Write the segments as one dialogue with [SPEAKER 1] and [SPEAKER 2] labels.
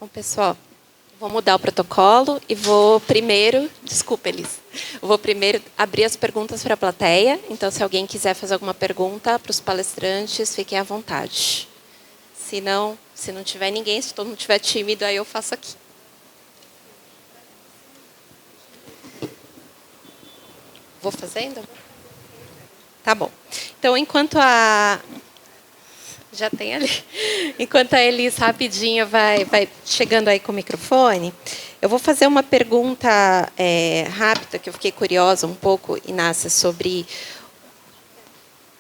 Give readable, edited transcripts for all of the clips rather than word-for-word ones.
[SPEAKER 1] Bom, pessoal, vou mudar o protocolo e vou primeiro... Desculpa, Elis. Vou primeiro abrir as perguntas para a plateia. Então, se alguém quiser fazer alguma pergunta para os palestrantes, fiquem à vontade. Se não tiver ninguém, se todo mundo estiver tímido, aí eu faço aqui. Vou fazendo? Tá bom. Então, enquanto a... Já tem ali. Enquanto a Elis rapidinho vai chegando aí com o microfone, eu vou fazer uma pergunta rápida, que eu fiquei curiosa um pouco, Inácia, sobre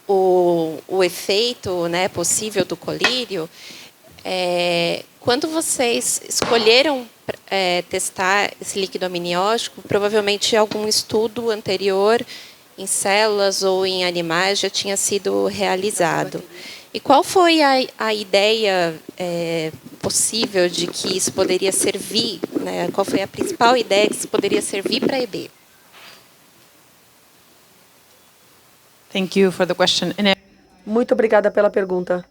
[SPEAKER 1] o efeito, né, possível do colírio. Quando vocês escolheram testar esse líquido amniótico, provavelmente algum estudo anterior em células ou em animais já tinha sido realizado. E qual foi a ideia possível de que isso poderia servir, né? Qual foi a principal ideia que isso poderia servir para EB?
[SPEAKER 2] Thank you for the question.
[SPEAKER 3] Muito obrigada pela pergunta.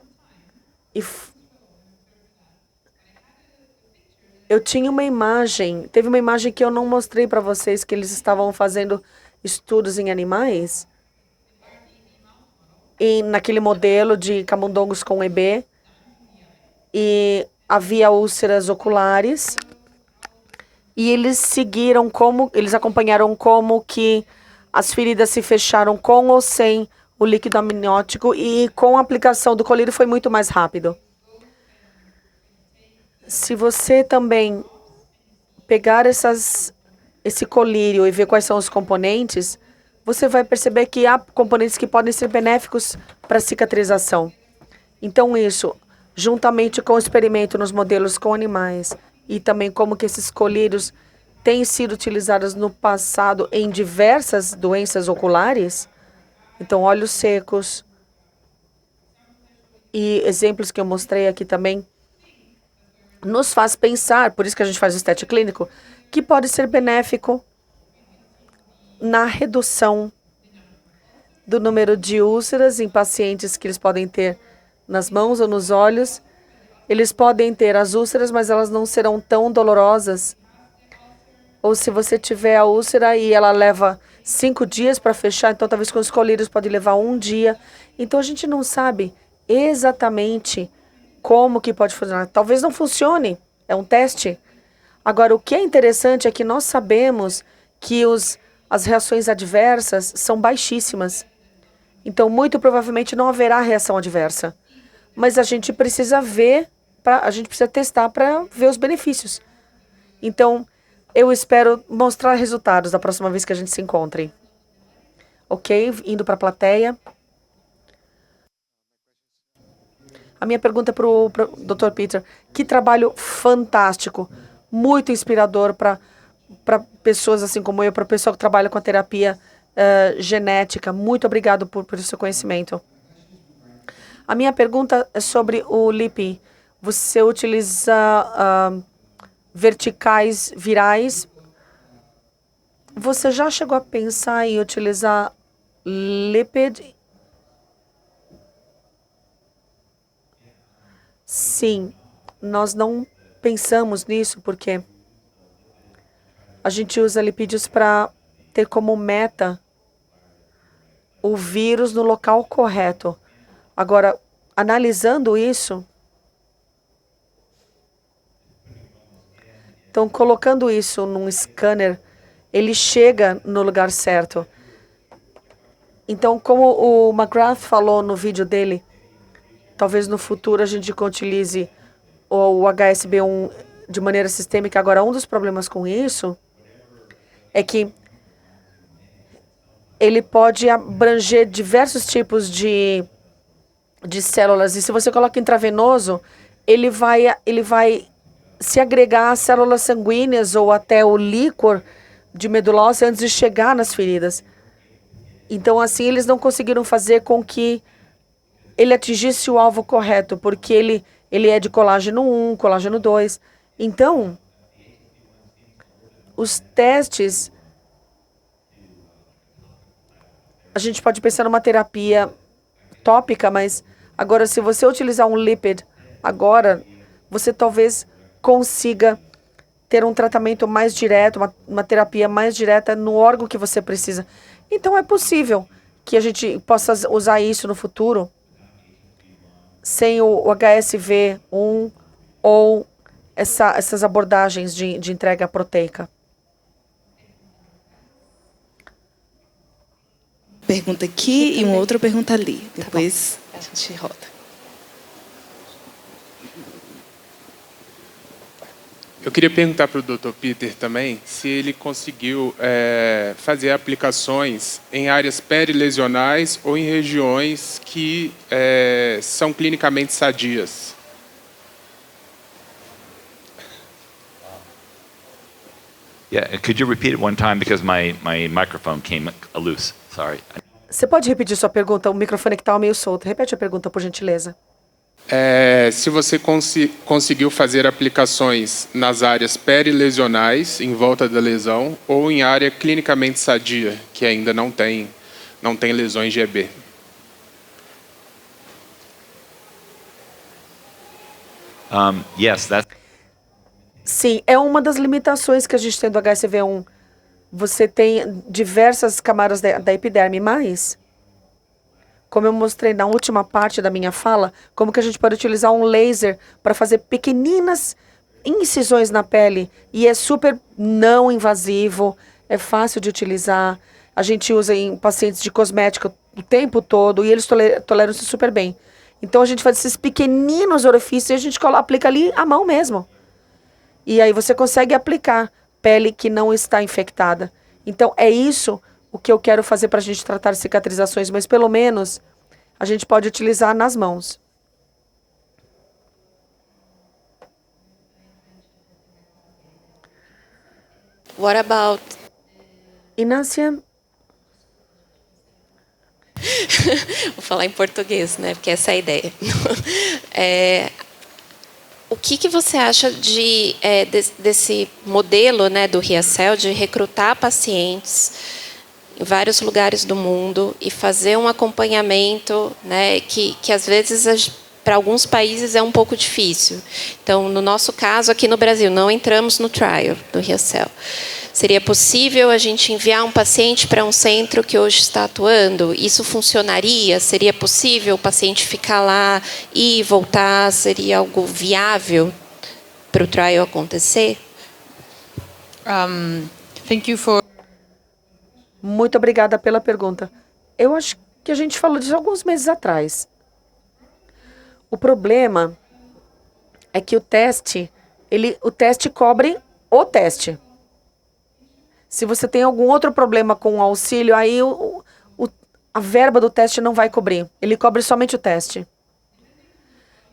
[SPEAKER 3] Eu tinha uma imagem, teve uma imagem que eu não mostrei para vocês, que eles estavam fazendo estudos em animais, e naquele modelo de camundongos com EB, e havia úlceras oculares, e eles acompanharam como que as feridas se fecharam com ou sem o líquido amniótico, e com a aplicação do colírio foi muito mais rápido. Se você também pegar esse colírio e ver quais são os componentes, você vai perceber que há componentes que podem ser benéficos para a cicatrização. Então, isso, juntamente com o experimento nos modelos com animais e também como que esses colírios têm sido utilizados no passado em diversas doenças oculares, então olhos secos e exemplos que eu mostrei aqui também, nos faz pensar, por isso que a gente faz o teste clínico, que pode ser benéfico na redução do número de úlceras em pacientes que eles podem ter nas mãos ou nos olhos. Eles podem ter as úlceras, mas elas não serão tão dolorosas. Ou se você tiver a úlcera e ela leva 5 dias para fechar, então talvez com os colírios pode levar 1 dia. Então a gente não sabe exatamente como que pode funcionar. Talvez não funcione, é um teste. Agora, o que é interessante é que nós sabemos que as reações adversas são baixíssimas. Então, muito provavelmente não haverá reação adversa. Mas a gente precisa a gente precisa testar para ver os benefícios. Então, eu espero mostrar resultados da próxima vez que a gente se encontre. Ok? Indo para a plateia. A minha pergunta é para o Dr. Peter. Que trabalho fantástico, muito inspirador para pessoas assim como eu, para o pessoal que trabalha com a terapia genética. Muito obrigado por seu conhecimento. A minha pergunta é sobre o LIPI. Você utiliza verticais virais. Você já chegou a pensar em utilizar lipid? Sim, nós não pensamos nisso porque a gente usa lipídios para ter como meta o vírus no local correto. Agora, analisando isso, então colocando isso num scanner, ele chega no lugar certo. Então, como o McGrath falou no vídeo dele, talvez no futuro a gente utilize o HSB1 de maneira sistêmica. Agora, um dos problemas com isso é que ele pode abranger diversos tipos de células. E se você coloca intravenoso, ele vai se agregar às células sanguíneas ou até o líquor de medula óssea antes de chegar nas feridas. Então, assim, eles não conseguiram fazer com que ele atingisse o alvo correto, porque ele é de colágeno 1, colágeno 2. Então, os testes, a gente pode pensar numa terapia tópica, mas agora se você utilizar um lipid agora, você talvez consiga ter um tratamento mais direto, uma terapia mais direta no órgão que você precisa. Então é possível que a gente possa usar isso no futuro sem o HSV-1 ou essas abordagens de entrega proteica.
[SPEAKER 4] Pergunta aqui e uma outra pergunta ali. Depois a gente roda.
[SPEAKER 5] Eu queria perguntar para o Dr. Peter também se ele conseguiu fazer aplicações em áreas perilesionais ou em regiões que são clinicamente sadias.
[SPEAKER 6] Yeah, could you repeat it one time because my microphone came loose. Sorry.
[SPEAKER 3] Você pode repetir sua pergunta? O microfone que estava meio solto. Repete a pergunta, por gentileza.
[SPEAKER 5] Se você conseguiu fazer aplicações nas áreas perilesionais, em volta da lesão, ou em área clinicamente sadia, que ainda não tem lesões de EB.
[SPEAKER 6] Yes, that's...
[SPEAKER 3] Sim, é uma das limitações que a gente tem do HSV-1. Você tem diversas camadas da epiderme, mas, como eu mostrei na última parte da minha fala, como que a gente pode utilizar um laser para fazer pequeninas incisões na pele. E é super não invasivo, é fácil de utilizar. A gente usa em pacientes de cosmética o tempo todo e eles toleram-se super bem. Então a gente faz esses pequeninos orifícios e a gente aplica ali à mão mesmo. E aí você consegue aplicar pele que não está infectada. Então é isso o que eu quero fazer para a gente tratar cicatrizações, mas pelo menos a gente pode utilizar nas mãos.
[SPEAKER 1] What about...
[SPEAKER 3] Inácia?
[SPEAKER 1] Vou falar em português, né? Porque essa é a ideia. O que você acha desse modelo, né, do Riacel de recrutar pacientes em vários lugares do mundo e fazer um acompanhamento, né, que às vezes para alguns países é um pouco difícil. Então, no nosso caso, aqui no Brasil, não entramos no trial do Riacel. Seria possível a gente enviar um paciente para um centro que hoje está atuando? Isso funcionaria? Seria possível o paciente ficar lá e voltar? Seria algo viável para o trial acontecer?
[SPEAKER 2] Thank you for...
[SPEAKER 3] Muito obrigada pela pergunta. Eu acho que a gente falou disso alguns meses atrás. O problema é que o teste cobre o teste. Se você tem algum outro problema com o auxílio, aí a verba do teste não vai cobrir. Ele cobre somente o teste.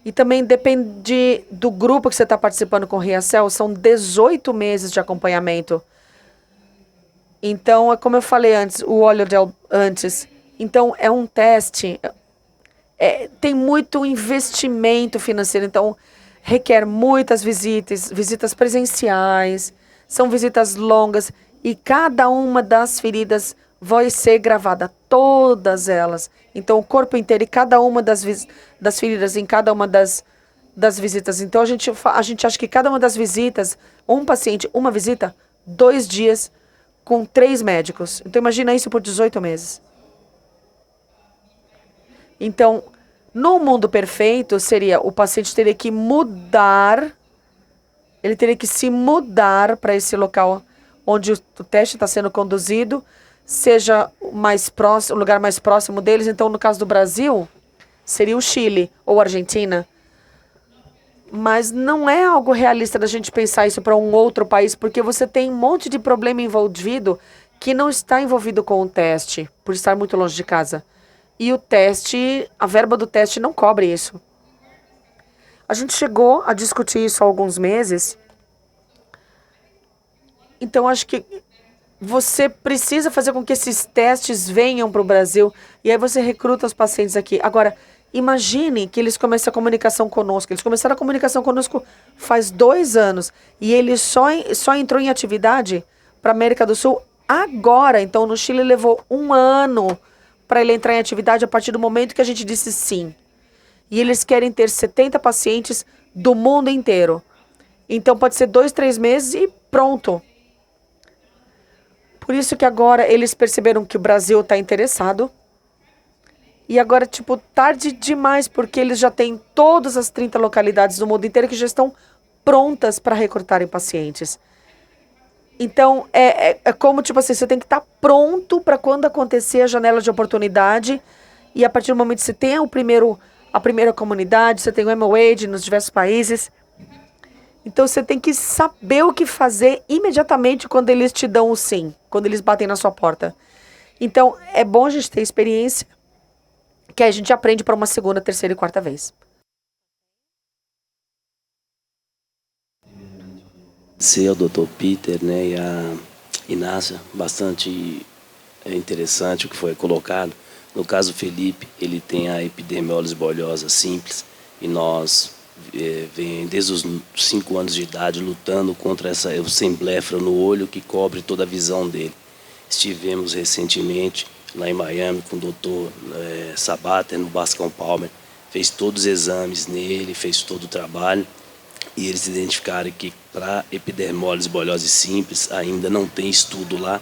[SPEAKER 3] E também depende do grupo que você está participando com o Riacel, são 18 meses de acompanhamento. Então, é como eu falei antes, o óleo antes. Então, é um teste, tem muito investimento financeiro, então requer muitas visitas presenciais, são visitas longas. E cada uma das feridas vai ser gravada, todas elas. Então, o corpo inteiro e cada uma das feridas em cada uma das visitas. Então, a gente acha que cada uma das visitas, um paciente, uma visita, 2 dias com 3 médicos. Então, imagina isso por 18 meses. Então, no mundo perfeito, seria o paciente teria que mudar, ele teria que se mudar para esse local onde o teste está sendo conduzido, seja o lugar mais próximo deles. Então, no caso do Brasil, seria o Chile ou a Argentina. Mas não é algo realista da gente pensar isso para um outro país, porque você tem um monte de problema envolvido que não está envolvido com o teste, por estar muito longe de casa. E o teste, a verba do teste não cobre isso. A gente chegou a discutir isso há alguns meses. Então, acho que você precisa fazer com que esses testes venham para o Brasil e aí você recruta os pacientes aqui. Agora, imagine que eles comecem a comunicação conosco. Eles começaram a comunicação conosco faz 2 anos e ele só entrou em atividade para a América do Sul agora. Então, no Chile levou 1 ano para ele entrar em atividade a partir do momento que a gente disse sim. E eles querem ter 70 pacientes do mundo inteiro. Então pode ser 2, 3 meses e pronto. Por isso que agora eles perceberam que o Brasil está interessado. E agora, tipo, tarde demais, porque eles já têm todas as 30 localidades do mundo inteiro que já estão prontas para recrutarem pacientes. Então, é como, tipo assim, você tem que estar pronto para quando acontecer a janela de oportunidade. E a partir do momento que você tem a primeira comunidade, você tem o MOAGE nos diversos países. Então, você tem que saber o que fazer imediatamente quando eles te dão o sim, quando eles batem na sua porta. Então, é bom a gente ter experiência, que aí a gente aprende para uma segunda, terceira e quarta vez.
[SPEAKER 7] Ser o Dr. Peter, né, e a Inácia, bastante interessante o que foi colocado. No caso do Felipe, ele tem a epidermólise bolhosa simples e nós vem desde os 5 anos de idade lutando contra o semblefra no olho que cobre toda a visão dele. Estivemos recentemente lá em Miami com o Dr. Sabater no Bascom Palmer, fez todos os exames nele, fez todo o trabalho. E eles identificaram que para epidermólise bolhosa simples ainda não tem estudo lá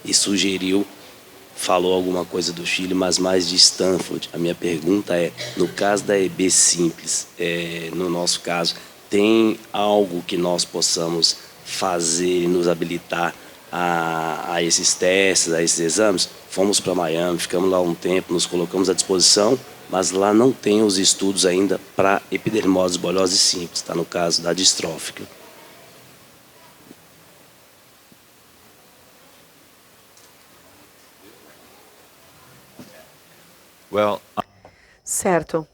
[SPEAKER 7] e falou alguma coisa do Chile, mas mais de Stanford. A minha pergunta é, no caso da EB simples, no nosso caso, tem algo que nós possamos fazer e nos habilitar a esses testes, a esses exames? Fomos para Miami, ficamos lá um tempo, nos colocamos à disposição, mas lá não tem os estudos ainda para epidermólise bolhosa simples, está no caso da distrófica.
[SPEAKER 6] Well,
[SPEAKER 3] Certo.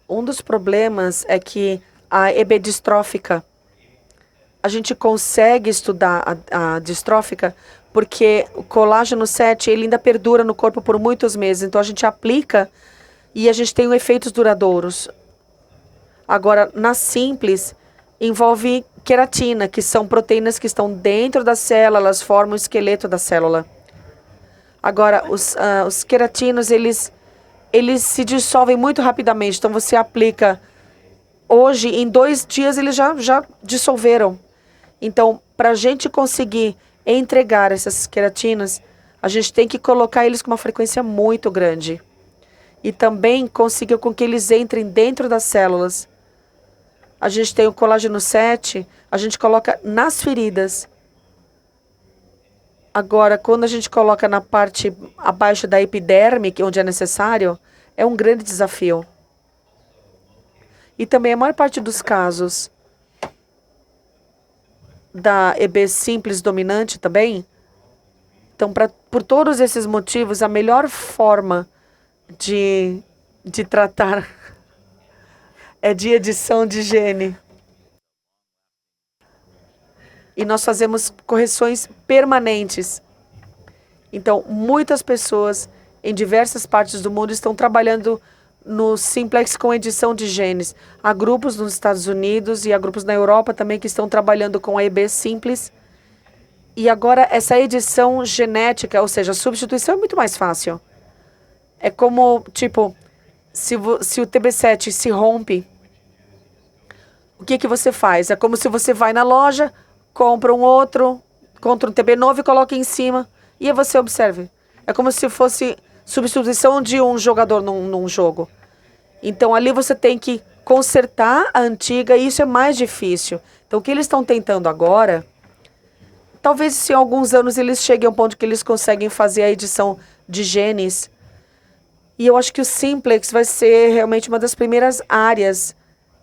[SPEAKER 3] Um dos problemas é que a EB distrófica, a gente consegue estudar a distrófica porque o colágeno 7 ele ainda perdura no corpo por muitos meses. Então a gente aplica e a gente tem efeitos duradouros. Agora, na simples, envolve queratina, que são proteínas que estão dentro da célula, elas formam o esqueleto da célula. Agora, os queratinos, eles se dissolvem muito rapidamente. Então você aplica hoje, em 2 dias eles já dissolveram. Então, para a gente conseguir entregar essas queratinas, a gente tem que colocar eles com uma frequência muito grande. E também conseguir com que eles entrem dentro das células. A gente tem o colágeno 7, a gente coloca nas feridas. Agora, quando a gente coloca na parte abaixo da epiderme, onde é necessário, é um grande desafio. E também a maior parte dos casos da EB simples dominante também. Então, por todos esses motivos, a melhor forma de tratar é de edição de gene. E nós fazemos correções permanentes. Então, muitas pessoas em diversas partes do mundo estão trabalhando no simplex com edição de genes. Há grupos nos Estados Unidos e há grupos na Europa também que estão trabalhando com a EB simples. E agora essa edição genética, ou seja, a substituição é muito mais fácil. É como, tipo, se o TB7 se rompe, o que você faz? É como se você vai na loja, compra um TB novo e coloca em cima. E aí você observe. É como se fosse substituição de um jogador num jogo. Então, ali você tem que consertar a antiga e isso é mais difícil. Então, o que eles estão tentando agora, talvez em alguns anos eles cheguem ao ponto que eles conseguem fazer a edição de genes. E eu acho que o simplex vai ser realmente uma das primeiras áreas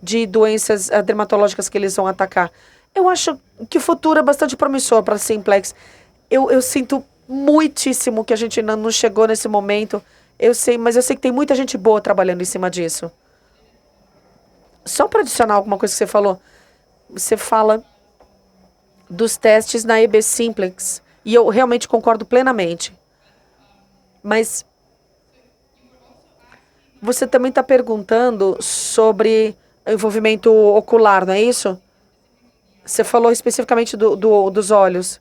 [SPEAKER 3] de doenças dermatológicas que eles vão atacar. Eu acho que o futuro é bastante promissor para simplex. Eu sinto muitíssimo que a gente ainda não chegou nesse momento. Eu sei, mas eu sei que tem muita gente boa trabalhando em cima disso. Só para adicionar alguma coisa que você falou. Você fala dos testes na EB simplex. E eu realmente concordo plenamente. Mas você também está perguntando sobre envolvimento ocular, não é isso? Você falou especificamente dos olhos.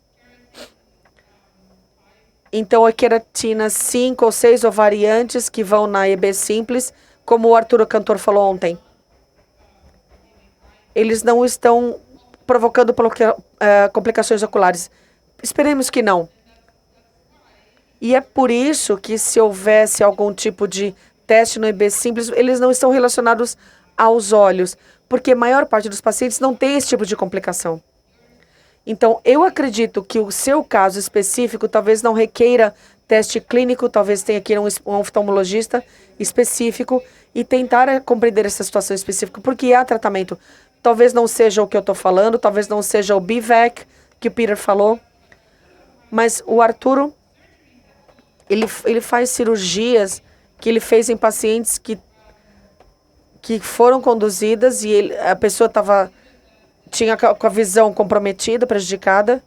[SPEAKER 3] Então, a queratina 5 ou 6 ou variantes que vão na EB simples, como o Arturo Cantor falou ontem. eles não estão provocando complicações oculares. Esperemos que não. E é por isso que se houvesse algum tipo de teste no EB simples, eles não estão relacionados aos olhos, porque a maior parte dos pacientes não tem esse tipo de complicação. Então, eu acredito que o seu caso específico talvez não requeira teste clínico, talvez tenha que ir um oftalmologista específico e tentar compreender essa situação específica, porque há tratamento. Talvez não seja o que eu estou falando, talvez não seja o BVAC que o Peter falou, mas o Arturo, ele faz cirurgias que ele fez em pacientes que foram conduzidas e a pessoa tinha com a visão comprometida, prejudicada.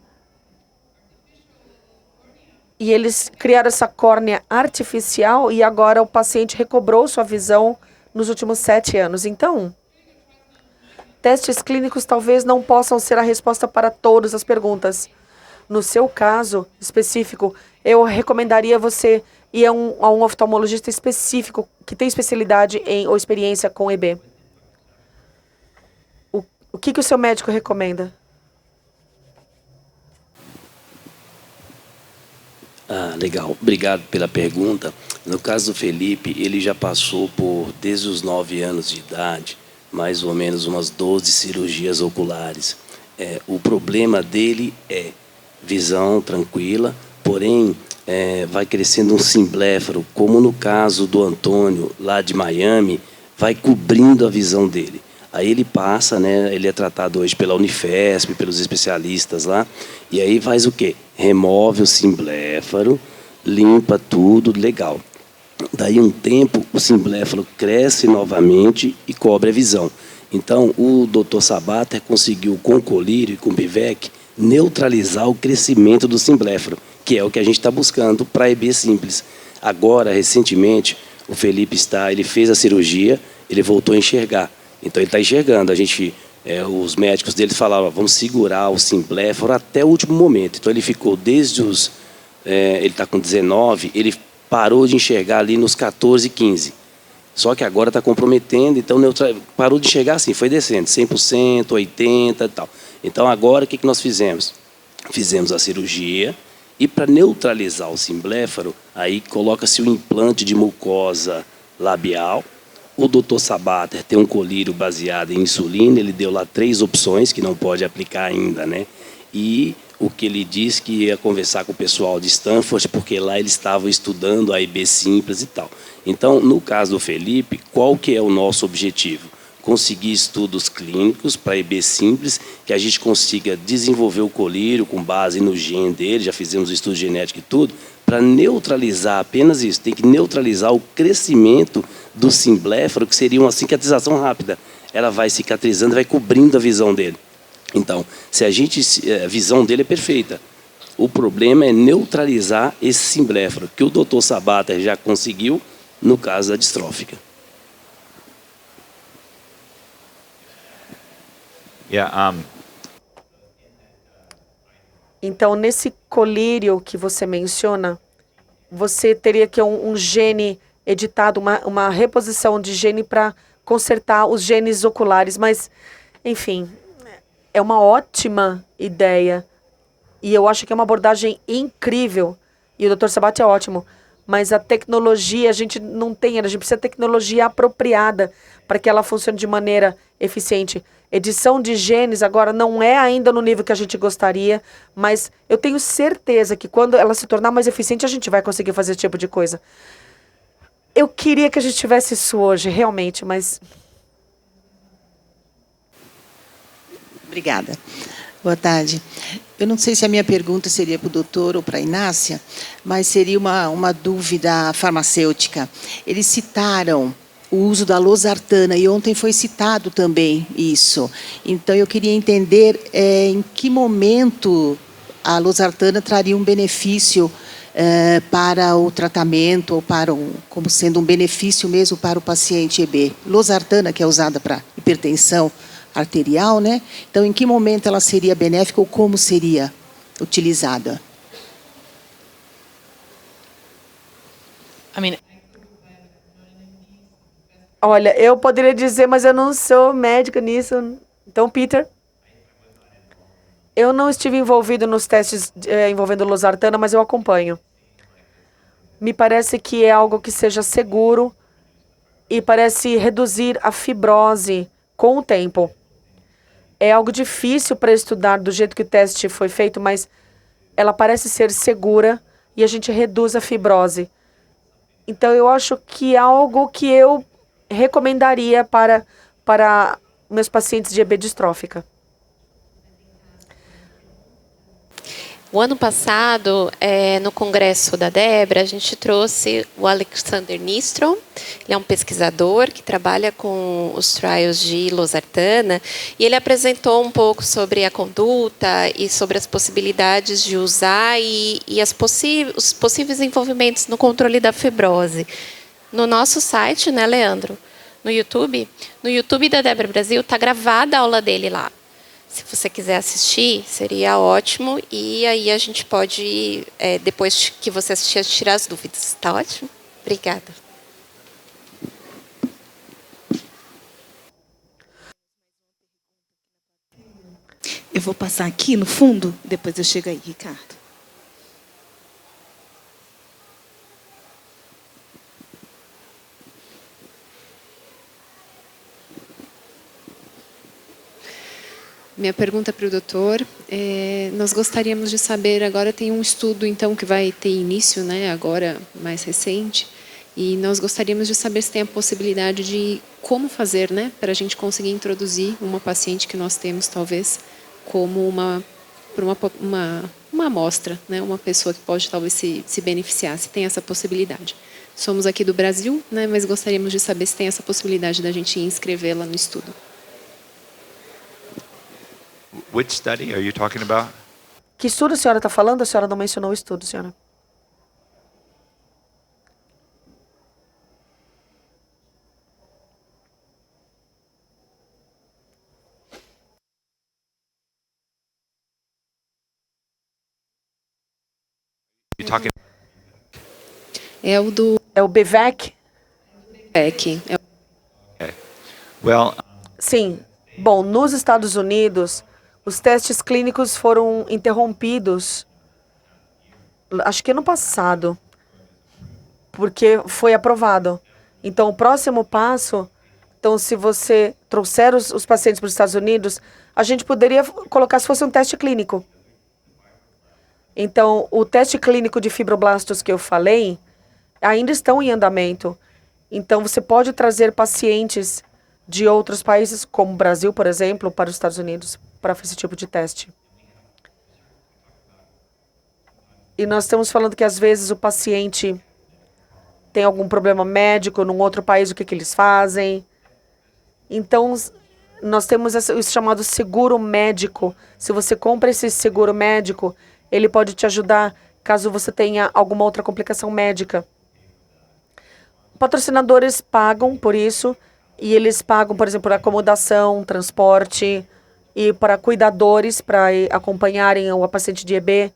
[SPEAKER 3] E eles criaram essa córnea artificial e agora o paciente recobrou sua visão nos últimos 7 anos. Então, testes clínicos talvez não possam ser a resposta para todas as perguntas. No seu caso específico, eu recomendaria você ir a um oftalmologista específico que tem especialidade ou experiência com EB. O que o seu médico recomenda?
[SPEAKER 7] Legal. Obrigado pela pergunta. No caso do Felipe, ele já passou desde os 9 anos de idade, mais ou menos umas 12 cirurgias oculares. O problema dele é visão tranquila, porém vai crescendo um simbléfaro, como no caso do Antônio, lá de Miami, vai cobrindo a visão dele. Aí ele passa, né, ele é tratado hoje pela Unifesp, pelos especialistas lá, e aí faz o quê? Remove o simbléfaro, limpa tudo, legal. Daí um tempo, o simbléfaro cresce novamente e cobre a visão. Então, o Dr. Sabater conseguiu, com colírio e com Bivec, neutralizar o crescimento do simbléfaro, que é o que a gente está buscando para EB simples. Agora, recentemente, o Felipe ele fez a cirurgia, ele voltou a enxergar. Então, ele está enxergando. Os médicos dele falavam, vamos segurar o simbléfaro até o último momento. Então, ele ficou desde ele está com 19, ele parou de enxergar ali nos 14, 15. Só que agora está comprometendo, então parou de enxergar assim, foi descendo, 100%, 80% e tal. Então, agora, o que nós fizemos? Fizemos a cirurgia e, para neutralizar o simbléfaro, aí coloca-se o implante de mucosa labial. O Dr. Sabater tem um colírio baseado em insulina, ele deu lá 3 opções, que não pode aplicar ainda, né? E o que ele disse que ia conversar com o pessoal de Stanford, porque lá eles estavam estudando a EB simples e tal. Então, no caso do Felipe, qual que é o nosso objetivo? Conseguir estudos clínicos para EB simples, que a gente consiga desenvolver o colírio com base no gene dele, já fizemos o estudo genético e tudo, para neutralizar apenas isso. Tem que neutralizar o crescimento do simbléfaro, que seria uma cicatrização rápida. Ela vai cicatrizando, vai cobrindo a visão dele. Então, a visão dele é perfeita. O problema é neutralizar esse simbléfaro, que o Dr. Sabater já conseguiu no caso da distrófica.
[SPEAKER 3] Então, nesse colírio que você menciona, você teria que um gene editado, uma reposição de gene para consertar os genes oculares. Mas, enfim, é uma ótima ideia. E eu acho que é uma abordagem incrível. E o Dr. Sabater é ótimo. Mas a tecnologia, a gente não tem, a gente precisa de tecnologia apropriada para que ela funcione de maneira eficiente. Edição de genes agora não é ainda no nível que a gente gostaria, mas eu tenho certeza que quando ela se tornar mais eficiente, a gente vai conseguir fazer esse tipo de coisa. Eu queria que a gente tivesse isso hoje, realmente, mas...
[SPEAKER 8] Obrigada. Boa tarde. Eu não sei se a minha pergunta seria para o doutor ou para a Inácia, mas seria uma dúvida farmacêutica. Eles citaram o uso da losartana, e ontem foi citado também isso. Então, eu queria entender em que momento a losartana traria um benefício para o tratamento, ou como sendo um benefício mesmo para o paciente EB. Losartana, que é usada para hipertensão arterial, né? Então, em que momento ela seria benéfica ou como seria utilizada?
[SPEAKER 3] Olha, eu poderia dizer, mas eu não sou médica nisso. Então, Peter, eu não estive envolvido nos testes envolvendo losartana, mas eu acompanho. Me parece que é algo que seja seguro e parece reduzir a fibrose com o tempo. É algo difícil para estudar do jeito que o teste foi feito, mas ela parece ser segura e a gente reduz a fibrose. Então, eu acho que é algo que eu recomendaria para meus pacientes de EB distrófica.
[SPEAKER 1] O ano passado, no congresso da Debra, a gente trouxe o Alexander Nistrom. Ele é um pesquisador que trabalha com os trials de losartana e ele apresentou um pouco sobre a conduta e sobre as possibilidades de usar e os possíveis envolvimentos no controle da fibrose. No nosso site, né, Leandro? No YouTube da Debra Brasil, está gravada a aula dele lá. Se você quiser assistir, seria ótimo. E aí a gente pode, depois que você assistir, tirar as dúvidas. Tá ótimo? Obrigada.
[SPEAKER 4] Eu vou passar aqui no fundo, depois eu chego aí, Ricardo.
[SPEAKER 9] Minha pergunta para o doutor, nós gostaríamos de saber, agora tem um estudo então que vai ter início, né, agora mais recente, e nós gostaríamos de saber se tem a possibilidade de como fazer, né, para a gente conseguir introduzir uma paciente que nós temos, talvez, como uma amostra, né, uma pessoa que pode talvez se beneficiar, se tem essa possibilidade. Somos aqui do Brasil, né, mas gostaríamos de saber se tem essa possibilidade da gente inscrevê-la no estudo.
[SPEAKER 6] Which study are you talking about?
[SPEAKER 3] Que estudo a senhora está falando? A senhora não mencionou o estudo, senhora.
[SPEAKER 6] You talking?
[SPEAKER 9] É o do
[SPEAKER 3] É o BVAC?
[SPEAKER 9] PEC.
[SPEAKER 6] Okay. Well,
[SPEAKER 3] Sim. Bom, nos Estados Unidos, os testes clínicos foram interrompidos, acho que ano passado, porque foi aprovado. Então, o próximo passo, então, se você trouxer os pacientes para os Estados Unidos, a gente poderia colocar se fosse um teste clínico. Então, o teste clínico de fibroblastos que eu falei, ainda estão em andamento. Então, você pode trazer pacientes de outros países, como o Brasil, por exemplo, para os Estados Unidos, para esse tipo de teste. E nós estamos falando que, às vezes, o paciente tem algum problema médico num outro país, o que eles fazem. Então, nós temos isso chamado seguro médico. Se você compra esse seguro médico, ele pode te ajudar caso você tenha alguma outra complicação médica. Patrocinadores pagam por isso, e eles pagam, por exemplo, por acomodação, transporte, e para cuidadores, para acompanharem o paciente de EB.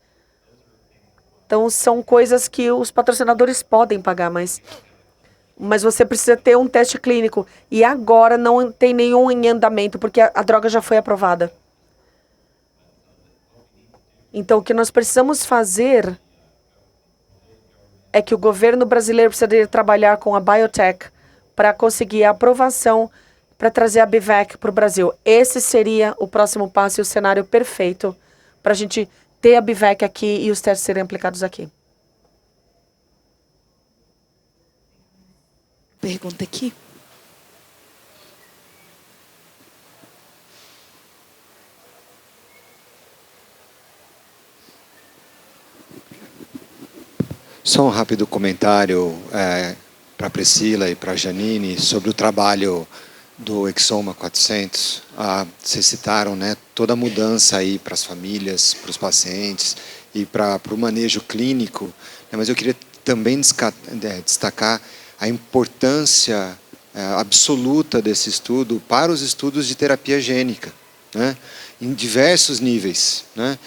[SPEAKER 3] Então, são coisas que os patrocinadores podem pagar, mas você precisa ter um teste clínico. E agora não tem nenhum em andamento, porque a droga já foi aprovada. Então, o que nós precisamos fazer é que o governo brasileiro precisaria trabalhar com a biotech para conseguir a aprovação para trazer a BVAC para o Brasil. Esse seria o próximo passo e o cenário perfeito para a gente ter a BVAC aqui e os testes serem aplicados aqui.
[SPEAKER 4] Pergunta aqui.
[SPEAKER 10] Só um rápido comentário para a Priscila e para a Janine sobre o trabalho do Exoma 400. Vocês citaram, né, toda a mudança aí para as famílias, para os pacientes e para o manejo clínico, né, mas eu queria também destacar a importância absoluta desse estudo para os estudos de terapia gênica, né, em diversos níveis, né.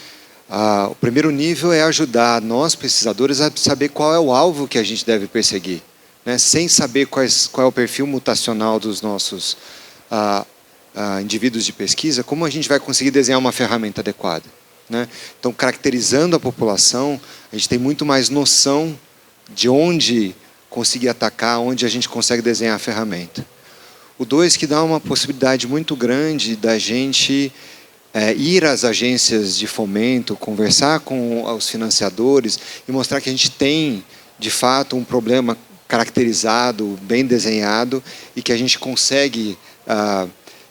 [SPEAKER 10] O primeiro nível é ajudar nós, pesquisadores, a saber qual é o alvo que a gente deve perseguir, né? Sem saber qual é o perfil mutacional dos nossos indivíduos de pesquisa, como a gente vai conseguir desenhar uma ferramenta adequada, né? Então, caracterizando a população, a gente tem muito mais noção de onde conseguir atacar, onde a gente consegue desenhar a ferramenta. O 2, que dá uma possibilidade muito grande da gente ir às agências de fomento, conversar com os financiadores e mostrar que a gente tem, de fato, um problema caracterizado, bem desenhado, e que a gente consegue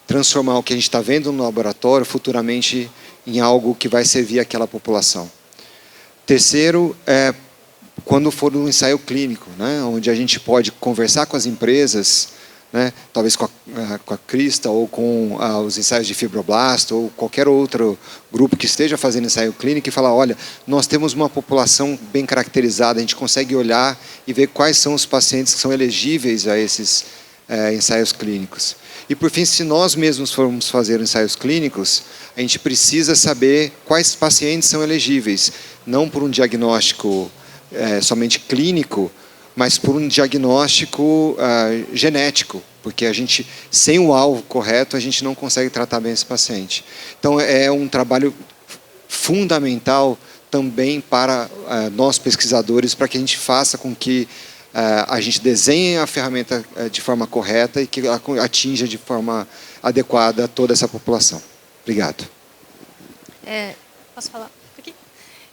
[SPEAKER 10] transformar o que a gente está vendo no laboratório futuramente em algo que vai servir àquela população. Terceiro, quando for um ensaio clínico, né, onde a gente pode conversar com as empresas, né, talvez com a Crista ou com os ensaios de fibroblasto ou qualquer outro grupo que esteja fazendo ensaio clínico e falar, olha, nós temos uma população bem caracterizada, a gente consegue olhar e ver quais são os pacientes que são elegíveis a esses ensaios clínicos. E, por fim, se nós mesmos formos fazer ensaios clínicos, a gente precisa saber quais pacientes são elegíveis, não por um diagnóstico somente clínico, mas por um diagnóstico genético, porque a gente, sem o alvo correto, a gente não consegue tratar bem esse paciente. Então, é um trabalho fundamental também para nós pesquisadores, para que a gente faça com que a gente desenhe a ferramenta de forma correta e que ela atinja de forma adequada toda essa população. Obrigado.
[SPEAKER 11] Posso falar?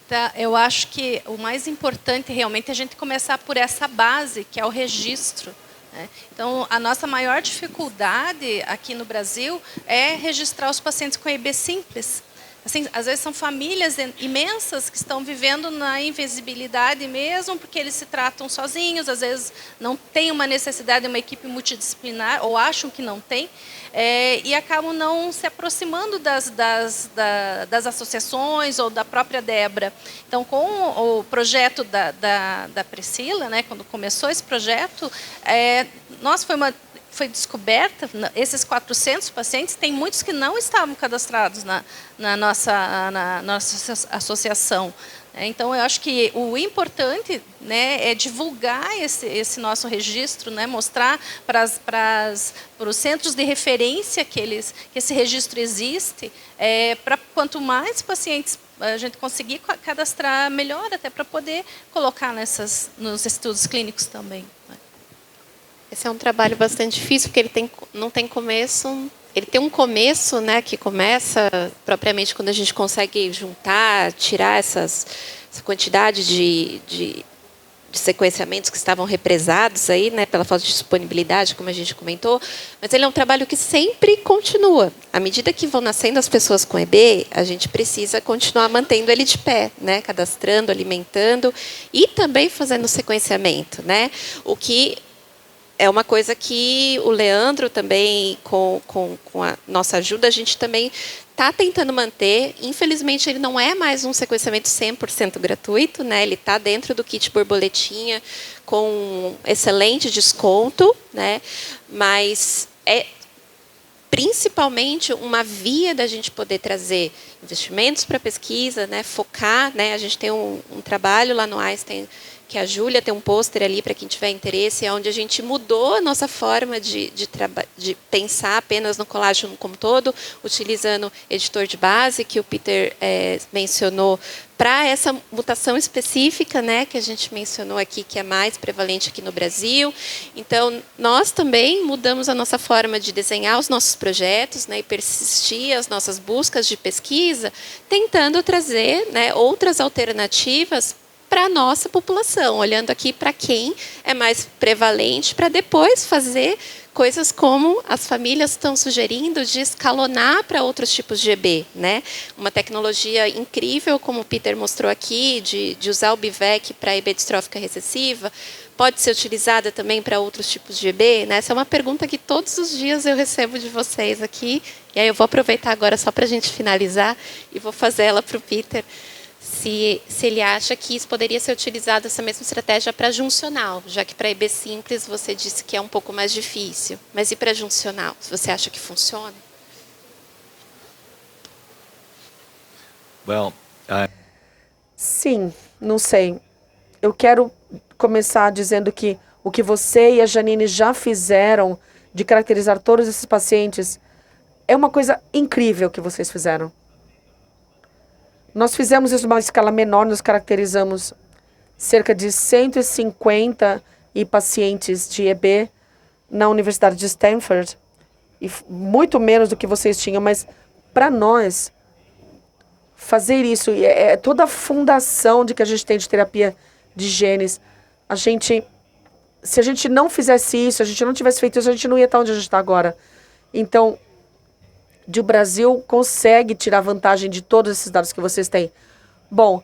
[SPEAKER 11] Tá, eu acho que o mais importante realmente é a gente começar por essa base, que é o registro, né? Então, a nossa maior dificuldade aqui no Brasil é registrar os pacientes com EB simples. Assim, às vezes são famílias imensas que estão vivendo na invisibilidade mesmo, porque eles se tratam sozinhos, às vezes não tem uma necessidade de uma equipe multidisciplinar, ou acham que não tem, e acabam não se aproximando das associações ou da própria Debra. Então, com o projeto da Priscila, né, quando começou esse projeto, foi descoberta, esses 400 pacientes, tem muitos que não estavam cadastrados na nossa associação. Então, eu acho que o importante, né, é divulgar esse nosso registro, né, mostrar para os centros de referência que esse registro existe, para quanto mais pacientes a gente conseguir cadastrar, melhor, até para poder colocar nos estudos clínicos também, né?
[SPEAKER 1] Esse é um trabalho bastante difícil, porque ele não tem começo. Ele tem um começo, né, que começa propriamente quando a gente consegue juntar, tirar essa quantidade de sequenciamentos que estavam represados aí, né, pela falta de disponibilidade, como a gente comentou. Mas ele é um trabalho que sempre continua. À medida que vão nascendo as pessoas com EB, a gente precisa continuar mantendo ele de pé, né, cadastrando, alimentando e também fazendo sequenciamento, né, o que é uma coisa que o Leandro também, com a nossa ajuda, a gente também está tentando manter. Infelizmente, ele não é mais um sequenciamento 100% gratuito, né? Ele está dentro do kit borboletinha com um excelente desconto, né? Mas é principalmente uma via da gente poder trazer investimentos para a pesquisa, né? Focar, né? A gente tem um trabalho lá no Einstein, que a Júlia tem um pôster ali para quem tiver interesse, onde a gente mudou a nossa forma de pensar apenas no colágeno como todo, utilizando editor de base, que o Peter mencionou, para essa mutação específica, né, que a gente mencionou aqui, que é mais prevalente aqui no Brasil. Então, nós também mudamos a nossa forma de desenhar os nossos projetos, né, e persistir as nossas buscas de pesquisa, tentando trazer, né, outras alternativas para a nossa população, olhando aqui para quem é mais prevalente, para depois fazer coisas como as famílias estão sugerindo, de escalonar para outros tipos de EB, né? Uma tecnologia incrível, como o Peter mostrou aqui, de usar o BVEC para EB distrófica recessiva, pode ser utilizada também para outros tipos de EB, né? Essa é uma pergunta que todos os dias eu recebo de vocês aqui, e aí eu vou aproveitar agora só para a gente finalizar, e vou fazer ela para o Peter. Se ele acha que isso poderia ser utilizado, essa mesma estratégia, para juncional, já que para EB simples você disse que é um pouco mais difícil. Mas e para juncional? Você acha que funciona?
[SPEAKER 3] Sim, não sei. Eu quero começar dizendo que o que você e a Janine já fizeram de caracterizar todos esses pacientes É uma coisa incrível que vocês fizeram. Nós fizemos isso numa escala menor, nós caracterizamos cerca de 150 pacientes de EB na Universidade de Stanford, e muito menos do que vocês tinham, mas para nós, fazer isso, é toda a fundação de que a gente tem de terapia de genes. Se a gente não fizesse isso, se a gente não tivesse feito isso, a gente não ia estar onde a gente está agora. Então, o Brasil consegue tirar vantagem de todos esses dados que vocês têm. Bom,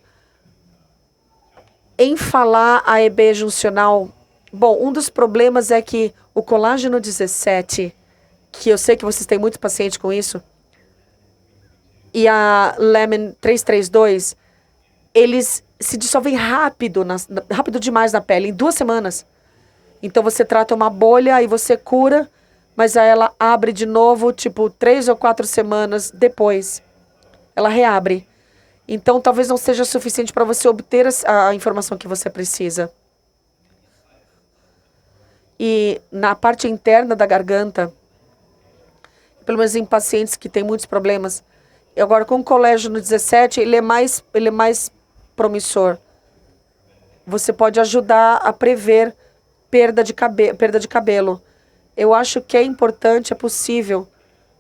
[SPEAKER 3] em falar a EB juncional, um dos problemas é que o colágeno 17, que eu sei que vocês têm muitos pacientes com isso, e a Lemon 332, eles se dissolvem rápido demais na pele, em 2 semanas. Então você trata uma bolha e você cura, mas aí ela abre de novo, tipo, 3 ou 4 semanas depois. Ela reabre. Então, talvez não seja suficiente para você obter a informação que você precisa. E na parte interna da garganta, pelo menos em pacientes que têm muitos problemas, agora com o colágeno 17, ele é mais promissor. Você pode ajudar a prever perda de cabelo. Eu acho que é importante, é possível,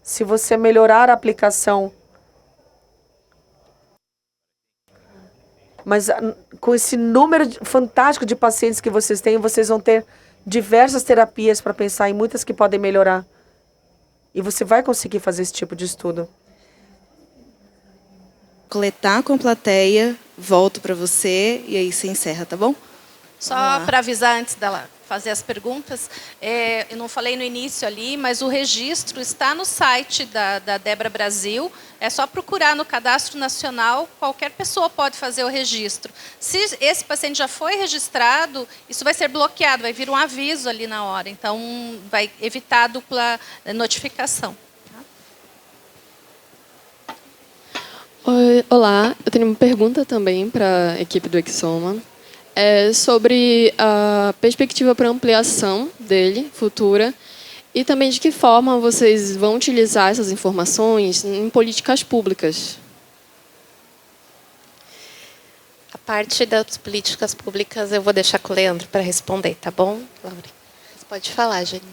[SPEAKER 3] se você melhorar a aplicação. Mas com esse número fantástico de pacientes que vocês têm, vocês vão ter diversas terapias para pensar em muitas que podem melhorar. E você vai conseguir fazer esse tipo de estudo.
[SPEAKER 4] Coletar com a plateia, volto para você e aí você encerra, tá bom?
[SPEAKER 11] Só para avisar antes dela fazer as perguntas, eu não falei no início ali, mas o registro está no site da Debra Brasil. É só procurar no Cadastro Nacional, qualquer pessoa pode fazer o registro. Se esse paciente já foi registrado, isso vai ser bloqueado, vai vir um aviso ali na hora. Então, vai evitar a dupla notificação.
[SPEAKER 12] Olá, eu tenho uma pergunta também para a equipe do Exoma. Sobre a perspectiva para ampliação dele, futura, e também de que forma vocês vão utilizar essas informações em políticas públicas.
[SPEAKER 1] A parte das políticas públicas eu vou deixar com o Leandro para responder, tá bom, Laura? Você pode falar, Janine.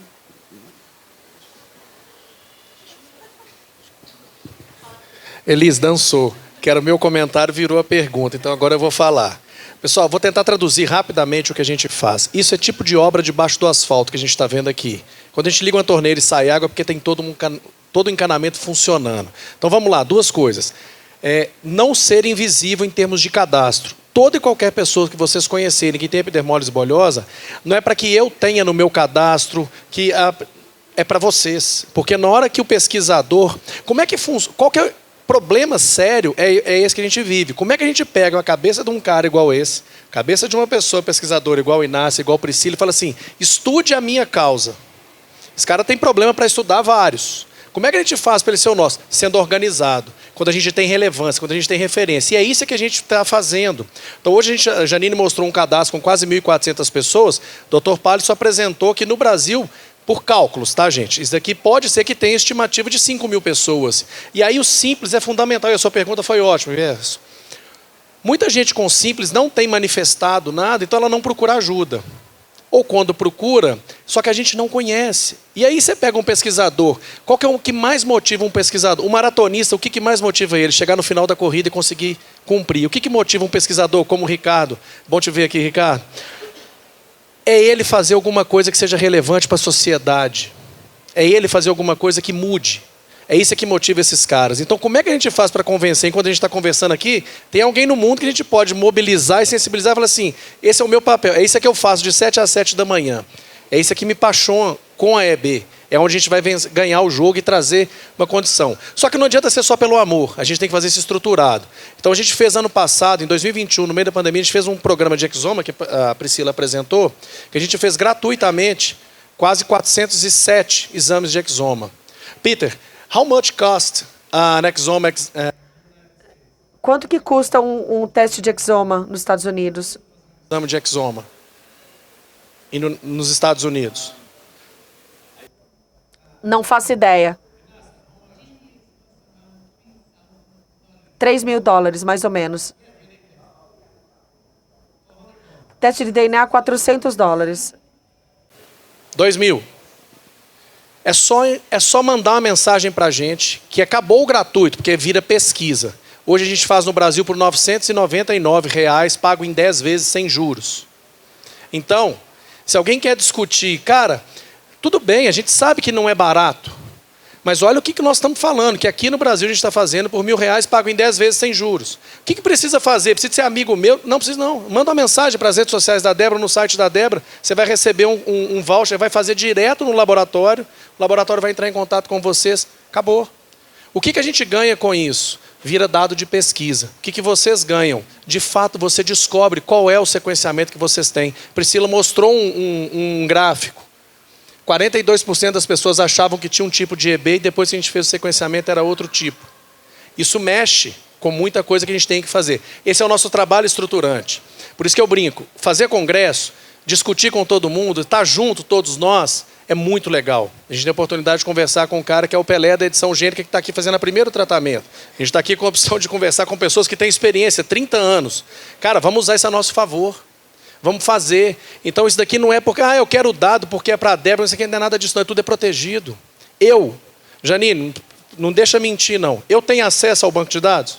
[SPEAKER 13] Elis dançou, que era o meu comentário, virou a pergunta, então agora eu vou falar. Pessoal, vou tentar traduzir rapidamente o que a gente faz. Isso é tipo de obra debaixo do asfalto que a gente está vendo aqui. Quando a gente liga uma torneira e sai água, é porque tem todo o encanamento funcionando. Então vamos lá, 2 coisas. Não ser invisível em termos de cadastro. Toda e qualquer pessoa que vocês conhecerem que tem epidermólise bolhosa, não é para que eu tenha no meu cadastro, é para vocês. Porque na hora que o pesquisador... Como é que funciona? Qualquer problema sério é esse que a gente vive. Como é que a gente pega uma cabeça de um cara igual esse, cabeça de uma pessoa pesquisadora igual Inácio, igual Priscila, e fala assim, estude a minha causa. Esse cara tem problema para estudar vários. Como é que a gente faz para ele ser o nosso? Sendo organizado, quando a gente tem relevância, quando a gente tem referência. E é isso que a gente está fazendo. Então hoje a Janine mostrou um cadastro com quase 1.400 pessoas, o Dr. Palio apresentou que no Brasil... Por cálculos, tá, gente? Isso daqui pode ser que tenha estimativa de 5.000 pessoas. E aí o simples é fundamental. E a sua pergunta foi ótima, Verso. Muita gente com simples não tem manifestado nada, então ela não procura ajuda. Ou quando procura, só que a gente não conhece. E aí você pega um pesquisador. Qual que é o que mais motiva um pesquisador? Um maratonista, o que mais motiva ele? Chegar no final da corrida e conseguir cumprir. O que motiva um pesquisador como o Ricardo? Bom te ver aqui, Ricardo. É ele fazer alguma coisa que seja relevante para a sociedade. É ele fazer alguma coisa que mude. É isso que motiva esses caras. Então, como é que a gente faz para convencer? Enquanto a gente está conversando aqui, tem alguém no mundo que a gente pode mobilizar e sensibilizar e falar assim, esse é o meu papel, é isso que eu faço de 7 às 7 da manhã. É isso que me apaixona com a EB. É onde a gente vai ganhar o jogo e trazer uma condição. Só que não adianta ser só pelo amor. A gente tem que fazer isso estruturado. Então a gente fez ano passado, em 2021, no meio da pandemia, a gente fez um programa de Exoma, que a Priscila apresentou, que a gente fez gratuitamente quase 407 exames de Exoma. Peter, how much cost an Exoma?
[SPEAKER 3] Quanto que custa um teste de Exoma nos Estados Unidos?
[SPEAKER 13] Exame de Exoma. E nos Estados Unidos?
[SPEAKER 3] Não faço ideia. $3.000, mais ou menos. Teste de DNA, $400.
[SPEAKER 13] 2.000. É só mandar uma mensagem para a gente que acabou o gratuito, porque vira pesquisa. Hoje a gente faz no Brasil por R$ 999, pago em 10 vezes sem juros. Então, se alguém quer discutir, cara, tudo bem, a gente sabe que não é barato, mas olha o que nós estamos falando, que aqui no Brasil a gente está fazendo por R$ 1.000, pago em 10 vezes sem juros. O que precisa fazer? Precisa ser amigo meu? Não precisa não. Manda uma mensagem para as redes sociais da Débora, no site da Débora, você vai receber um voucher, vai fazer direto no laboratório, o laboratório vai entrar em contato com vocês, acabou. O que a gente ganha com isso? Vira dado de pesquisa. O que vocês ganham? De fato, você descobre qual é o sequenciamento que vocês têm. Priscila mostrou um gráfico. 42% das pessoas achavam que tinha um tipo de EB e depois que a gente fez o sequenciamento era outro tipo. Isso mexe com muita coisa que a gente tem que fazer. Esse é o nosso trabalho estruturante. Por isso que eu brinco. Fazer congresso, discutir com todo mundo, estar junto todos nós, é muito legal. A gente tem a oportunidade de conversar com um cara que é o Pelé da edição gênica, que está aqui fazendo o primeiro tratamento. A gente está aqui com a opção de conversar com pessoas que têm experiência, 30 anos. Cara, vamos usar isso a nosso favor. Vamos fazer. Então isso daqui não é porque, eu quero o dado porque é para a Débora, isso aqui não é nada disso, não, tudo é protegido. Janine, não deixa mentir não. Eu tenho acesso ao banco de dados?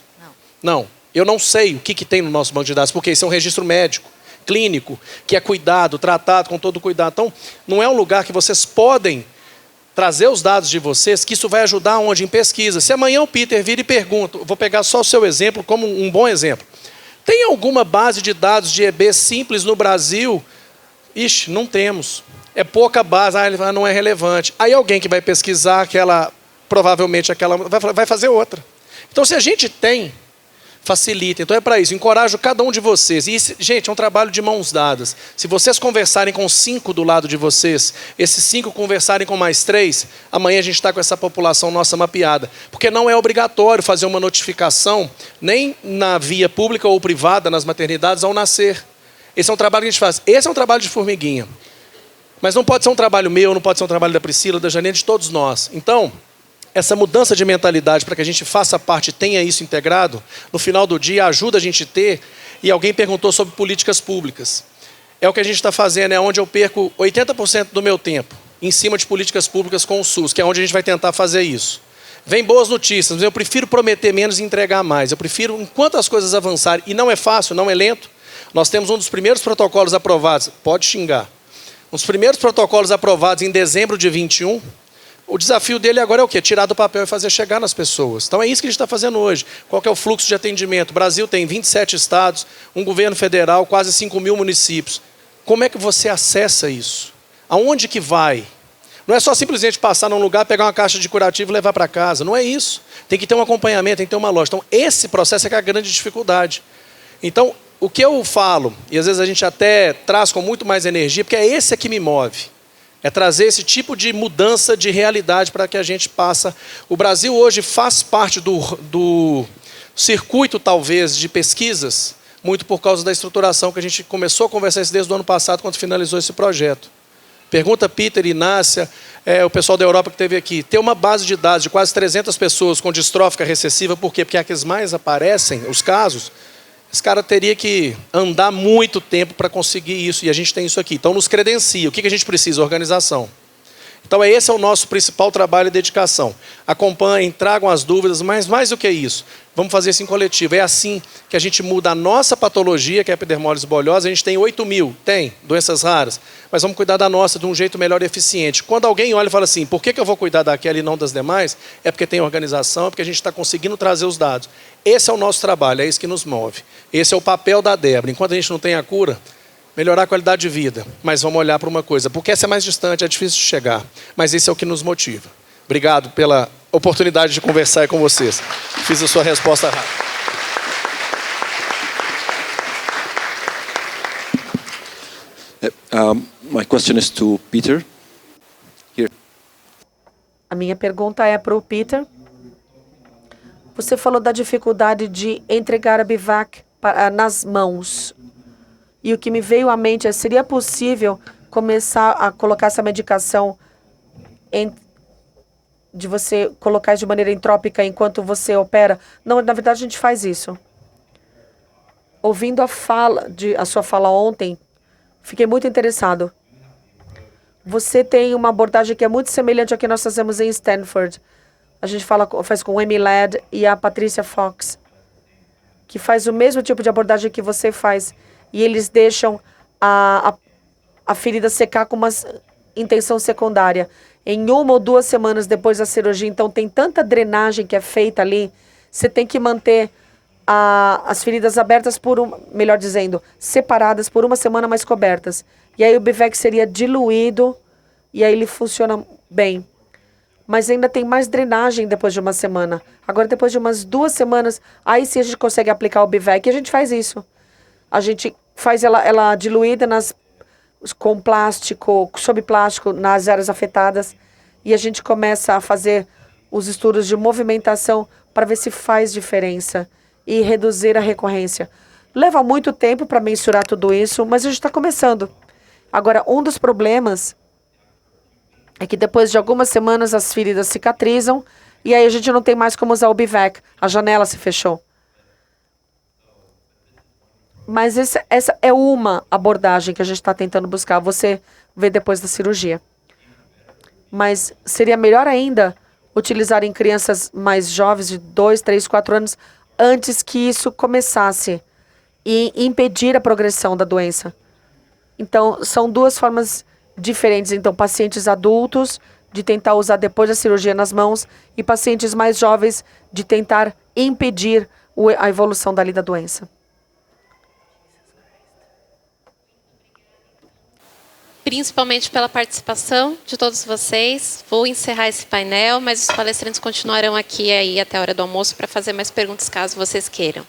[SPEAKER 13] Não. Eu não sei o que tem no nosso banco de dados, porque isso é um registro médico, clínico, que é cuidado, tratado com todo cuidado. Então, não é um lugar que vocês podem trazer os dados de vocês, que isso vai ajudar onde? Em pesquisa. Se amanhã o Peter vira e pergunta, vou pegar só o seu exemplo como um bom exemplo. Tem alguma base de dados de EB simples no Brasil? Ixi, não temos. É pouca base, não é relevante. Aí alguém que vai pesquisar, provavelmente vai fazer outra. Então, se a gente tem, facilita. Então é para isso, encorajo cada um de vocês. E, gente, é um trabalho de mãos dadas. Se vocês conversarem com 5 do lado de vocês, esses 5 conversarem com mais 3, amanhã a gente está com essa população nossa mapeada. Porque não é obrigatório fazer uma notificação, nem na via pública ou privada, nas maternidades, ao nascer. Esse é um trabalho que a gente faz. Esse é um trabalho de formiguinha. Mas não pode ser um trabalho meu, não pode ser um trabalho da Priscila, da Janine, de todos nós. Então, essa mudança de mentalidade para que a gente faça parte e tenha isso integrado, no final do dia ajuda a gente a ter, e alguém perguntou sobre políticas públicas. É o que a gente está fazendo, é onde eu perco 80% do meu tempo, em cima de políticas públicas com o SUS, que é onde a gente vai tentar fazer isso. Vem boas notícias, mas eu prefiro prometer menos e entregar mais. Eu prefiro, enquanto as coisas avançarem, e não é fácil, não é lento, nós temos um dos primeiros protocolos aprovados, pode xingar, um dos primeiros protocolos aprovados em dezembro de 21. O desafio dele agora é o quê? Tirar do papel e fazer chegar nas pessoas. Então é isso que a gente está fazendo hoje. Qual que é o fluxo de atendimento? O Brasil tem 27 estados, um governo federal, quase 5.000 municípios. Como é que você acessa isso? Aonde que vai? Não é só simplesmente passar num lugar, pegar uma caixa de curativo e levar para casa. Não é isso. Tem que ter um acompanhamento, tem que ter uma loja. Então esse processo é que é a grande dificuldade. Então o que eu falo, e às vezes a gente até traz com muito mais energia, porque é esse que me move. É trazer esse tipo de mudança de realidade para que a gente passe. O Brasil hoje faz parte do circuito, talvez, de pesquisas, muito por causa da estruturação que a gente começou a conversar isso desde o ano passado, quando finalizou esse projeto. Pergunta Peter, Inácia, o pessoal da Europa que esteve aqui. Ter uma base de dados de quase 300 pessoas com distrófica recessiva, por quê? Porque é que mais aparecem, os casos. Esse cara teria que andar muito tempo para conseguir isso, e a gente tem isso aqui. Então, nos credencia. O que a gente precisa? Organização. Então, esse é o nosso principal trabalho e dedicação. Acompanhem, tragam as dúvidas, mas mais do que isso, vamos fazer isso em coletivo. É assim que a gente muda a nossa patologia, que é a epidermólise bolhosa. A gente tem 8.000, tem doenças raras, mas vamos cuidar da nossa de um jeito melhor e eficiente. Quando alguém olha e fala assim, por que eu vou cuidar daquela e não das demais? É porque tem organização, é porque a gente está conseguindo trazer os dados. Esse é o nosso trabalho, é isso que nos move. Esse é o papel da Débora. Enquanto a gente não tem a cura, melhorar a qualidade de vida. Mas vamos olhar para uma coisa, porque essa é mais distante, é difícil de chegar. Mas esse é o que nos motiva. Obrigado pela oportunidade de conversar com vocês. Fiz a sua resposta rápida.
[SPEAKER 14] My question is to Peter. Here.
[SPEAKER 3] A minha pergunta é para o Peter. Você falou da dificuldade de entregar a Bivac nas mãos. E o que me veio à mente é, seria possível começar a colocar essa medicação de você colocar isso de maneira entrópica enquanto você opera. Não, na verdade a gente faz isso. Ouvindo a sua fala ontem, fiquei muito interessado. Você tem uma abordagem que é muito semelhante ao que nós fazemos em Stanford. A gente faz com o Amy Ladd e a Patricia Fox, que faz o mesmo tipo de abordagem que você faz. E eles deixam a ferida secar com uma intenção secundária. Em 1 ou 2 semanas depois da cirurgia, então tem tanta drenagem que é feita ali, você tem que manter as feridas abertas melhor dizendo, separadas por 1 semana, mas cobertas. E aí o Bivec seria diluído e aí ele funciona bem. Mas ainda tem mais drenagem depois de 1 semana. Agora, depois de umas 2 semanas, aí sim a gente consegue aplicar o Bivec. E a gente faz isso. A gente faz ela diluída com plástico, sob plástico, nas áreas afetadas. E a gente começa a fazer os estudos de movimentação para ver se faz diferença e reduzir a recorrência. Leva muito tempo para mensurar tudo isso, mas a gente está começando. Agora, um dos problemas é que depois de algumas semanas as feridas cicatrizam e aí a gente não tem mais como usar o Bivec. A janela se fechou. Mas essa é uma abordagem que a gente está tentando buscar. Você vê depois da cirurgia. Mas seria melhor ainda utilizar em crianças mais jovens, de 2, 3, 4 anos, antes que isso começasse e impedir a progressão da doença. Então, são 2 formas diferentes. Então, pacientes adultos, de tentar usar depois da cirurgia nas mãos, e pacientes mais jovens, de tentar impedir a evolução da doença.
[SPEAKER 1] Principalmente pela participação de todos vocês. Vou encerrar esse painel, mas os palestrantes continuarão aqui aí até a hora do almoço para fazer mais perguntas, caso vocês queiram.